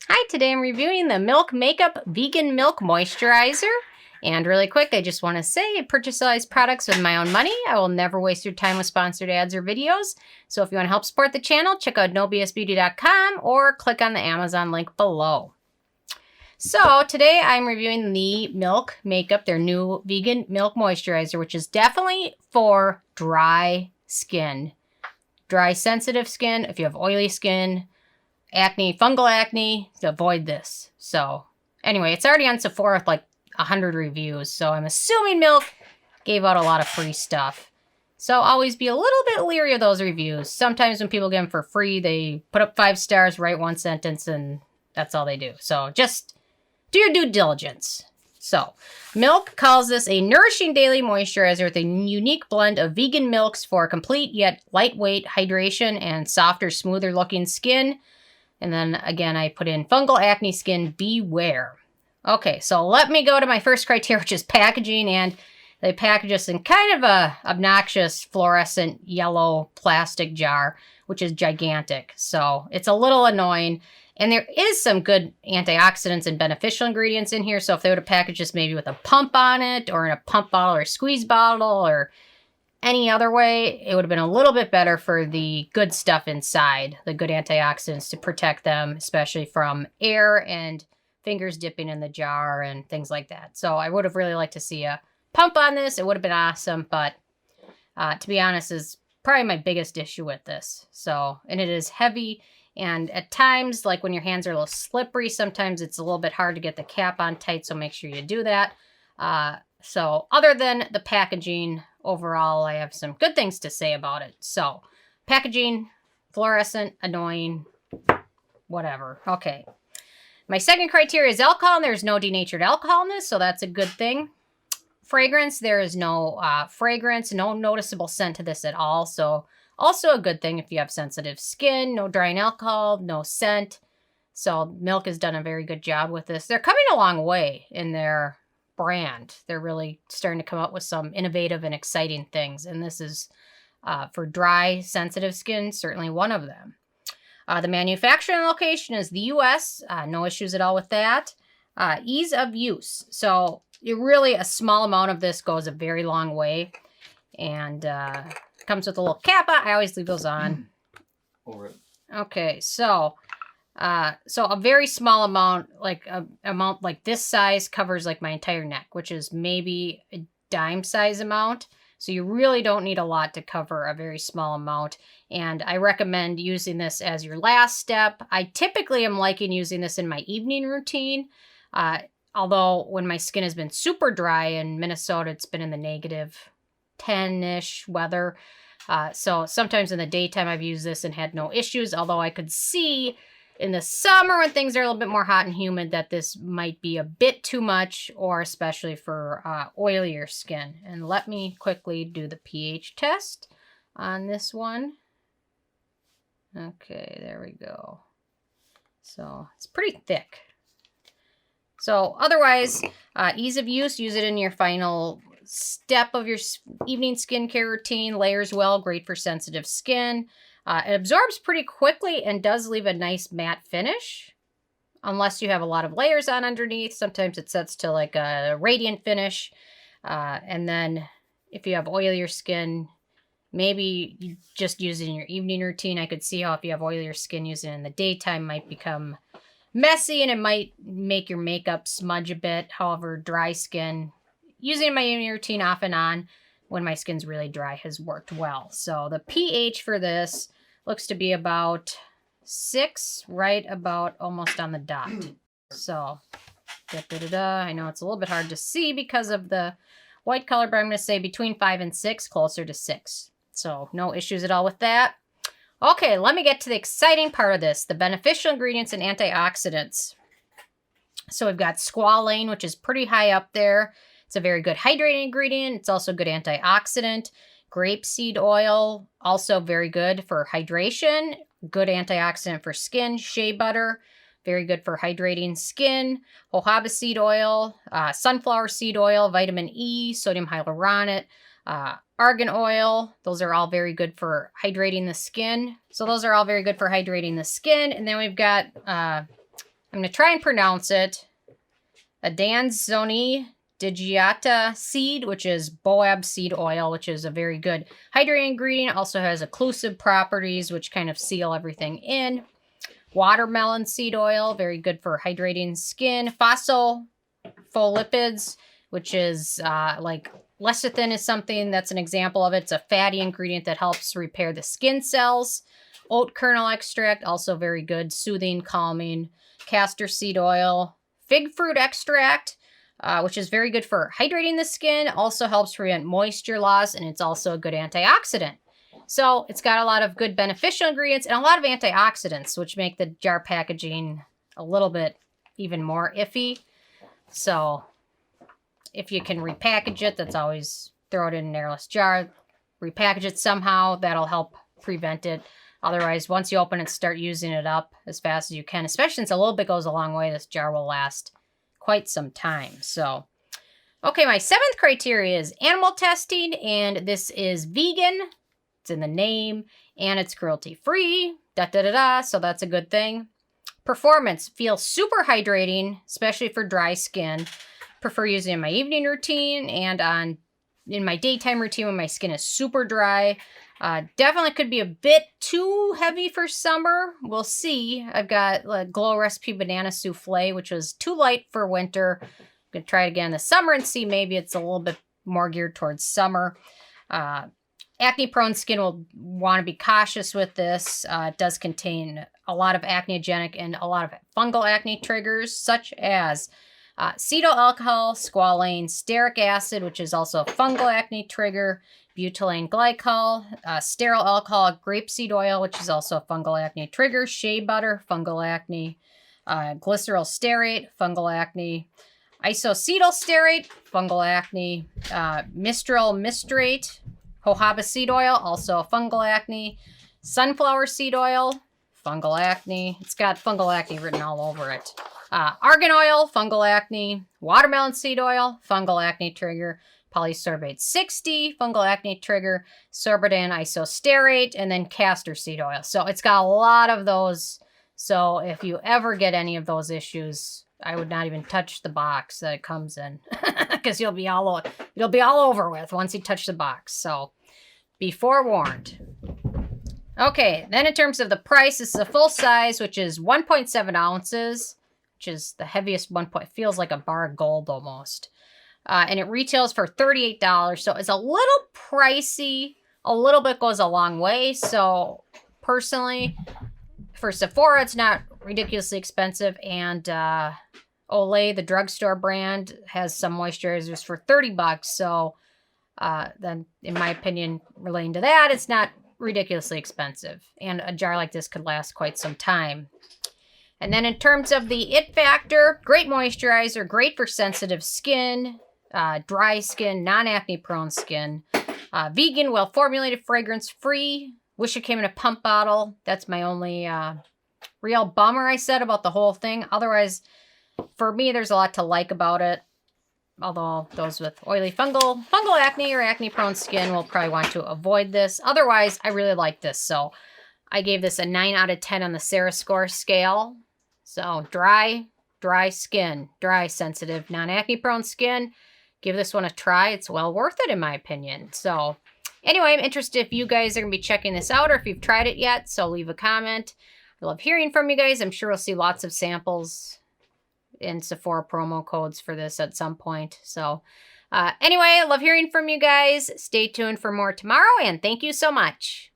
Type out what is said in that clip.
Hi, today I'm reviewing the Milk Makeup Vegan Milk Moisturizer. And really quick, I just want to say I purchase all these products with my own money. I will never waste your time with sponsored ads or videos. So if you want to help support the channel, check out nobsbeauty.com or click on the Amazon link below. So today I'm reviewing the Milk Makeup, their new vegan milk moisturizer, which is definitely for dry skin. Dry sensitive skin, if you have oily skin, acne, fungal acne, to avoid this. So anyway, it's already on Sephora with like 100 reviews. So I'm assuming Milk gave out a lot of free stuff. So always be a little bit leery of those reviews. Sometimes when people get them for free, they put up 5 stars, write one sentence, and that's all they do. So just do your due diligence. So, Milk calls this a nourishing daily moisturizer with a unique blend of vegan milks for complete yet lightweight hydration and softer, smoother looking skin. And then again, I put in fungal acne skin, beware. Okay, so let me go to my first criteria, which is packaging. And they package us in kind of a obnoxious fluorescent yellow plastic jar, which is gigantic. So it's a little annoying. And there is some good antioxidants and beneficial ingredients in here. So if they would have packaged this maybe with a pump on it, or in a pump bottle or a squeeze bottle, or any other way, it would have been a little bit better for the good stuff inside, the good antioxidants to protect them, especially from air and fingers dipping in the jar and things like that. So I would have really liked to see a pump on this. It would have been awesome, but to be honest, is probably my biggest issue with this. So, and it is heavy. And at times, like when your hands are a little slippery, sometimes it's a little bit hard to get the cap on tight, so make sure you do that. So other than the packaging, overall, I have some good things to say about it. So packaging, fluorescent, annoying, whatever. Okay. My second criteria is alcohol, and there's no denatured alcohol in this, so that's a good thing. Fragrance, there is no fragrance, no noticeable scent to this at all, so also a good thing if you have sensitive skin, no drying alcohol, no scent. So Milk has done a very good job with this. They're coming a long way in their brand. They're really starting to come up with some innovative and exciting things. And this is, for dry, sensitive skin, certainly one of them. The manufacturing location is the US. No issues at all with that. Ease of use. So really a small amount of this goes a very long way. And comes with a little kappa. I always leave those on. Over it. Okay, so a very small amount, like amount like this size covers like my entire neck, which is maybe a dime size amount. So you really don't need a lot to cover a very small amount. And I recommend using this as your last step. I typically am liking using this in my evening routine. Although when my skin has been super dry in Minnesota, it's been in the negative 10-ish weather. So sometimes in the daytime I've used this and had no issues, although I could see in the summer when things are a little bit more hot and humid that this might be a bit too much, or especially for oilier skin. And let me quickly do the pH test on this one. Okay, there we go. So it's pretty thick. So otherwise, ease of use, use it in your final step of your evening skincare routine. Layers well, great for sensitive skin. It absorbs pretty quickly and does leave a nice matte finish, unless you have a lot of layers on underneath. Sometimes it sets to like a radiant finish. And then if you have oilier skin, maybe you just use it in your evening routine. I could see how if you have oilier skin, using it in the daytime might become messy and it might make your makeup smudge a bit. However, dry skin, using my evening routine off and on when my skin's really dry has worked well. So the pH for this looks to be about 6, right about almost on the dot. So, I know it's a little bit hard to see because of the white color, but I'm going to say between 5 and 6, closer to 6. So no issues at all with that. Okay, let me get to the exciting part of this, the beneficial ingredients and antioxidants. So we've got Squalane, which is pretty high up there. It's a very good hydrating ingredient. It's also a good antioxidant. Grape seed oil, also very good for hydration. Good antioxidant for skin. Shea butter, very good for hydrating skin. Jojoba seed oil, sunflower seed oil, vitamin E, sodium hyaluronate, argan oil. Those are all very good for hydrating the skin. So those are all very good for hydrating the skin. And then we've got, I'm I'm going to try and pronounce it. Adanzoni digiata seed, which is boab seed oil, which is a very good hydrating ingredient. Also has occlusive properties, which kind of seal everything in. Watermelon seed oil, very good for hydrating skin. Phospholipids, which is like lecithin is something that's an example of it. It's a fatty ingredient that helps repair the skin cells. Oat kernel extract, also very good, soothing, calming. Castor seed oil. Fig fruit extract, which is very good for hydrating the skin. Also helps prevent moisture loss, and it's also a good antioxidant. So it's got a lot of good beneficial ingredients and a lot of antioxidants, which make the jar packaging a little bit even more iffy. So if you can repackage it, that's always throw it in an airless jar. Repackage it somehow, that'll help prevent it. Otherwise, once you open it, start using it up as fast as you can. Especially since a little bit goes a long way, this jar will last quite some time. So, okay, my 7th criteria is animal testing, and this is vegan. It's in the name, and it's cruelty-free. So that's a good thing. Performance, feels super hydrating, especially for dry skin. Prefer using it in my evening routine and in my daytime routine when my skin is super dry. Definitely could be a bit too heavy for summer. We'll see. I've got Glow Recipe Banana Souffle, which was too light for winter. I'm going to try it again this summer and see maybe it's a little bit more geared towards summer. Acne-prone skin will want to be cautious with this. It does contain a lot of acneogenic and a lot of fungal acne triggers, such as cetyl alcohol, squalane, stearic acid, which is also a fungal acne trigger, butylene glycol, sterile alcohol, grapeseed oil, which is also a fungal acne trigger, shea butter, fungal acne, glyceryl stearate, fungal acne, isocetyl stearate, fungal acne, Myristate, jojoba seed oil, also fungal acne, sunflower seed oil, fungal acne. It's got fungal acne written all over it. Argan oil, fungal acne, watermelon seed oil, fungal acne trigger, polysorbate 60, fungal acne trigger, sorbitan isostearate, and then castor seed oil. So it's got a lot of those. So if you ever get any of those issues, I would not even touch the box that it comes in because you'll be all over with once you touch the box. So be forewarned. Okay, then in terms of the price, this is a full size, which is 1.7 ounces, which is the heaviest feels like a bar of gold almost. And it retails for $38, so it's a little pricey. A little bit goes a long way. So personally, for Sephora, it's not ridiculously expensive. And Olay, the drugstore brand, has some moisturizers for $30. So then, in my opinion, relating to that, it's not ridiculously expensive. And a jar like this could last quite some time. And then in terms of the it factor, great moisturizer, great for sensitive skin, dry skin, non-acne prone skin, vegan, well-formulated, fragrance-free. Wish it came in a pump bottle. That's my only real bummer, I said, about the whole thing. Otherwise, for me, there's a lot to like about it. Although those with oily fungal acne or acne-prone skin will probably want to avoid this. Otherwise, I really like this. So I gave this a 9 out of 10 on the Sarah score scale. So dry skin, dry, sensitive, non-acne prone skin. Give this one a try. It's well worth it in my opinion. So anyway, I'm interested if you guys are going to be checking this out or if you've tried it yet. So leave a comment. I love hearing from you guys. I'm sure we'll see lots of samples and Sephora promo codes for this at some point. So anyway, I love hearing from you guys. Stay tuned for more tomorrow and thank you so much.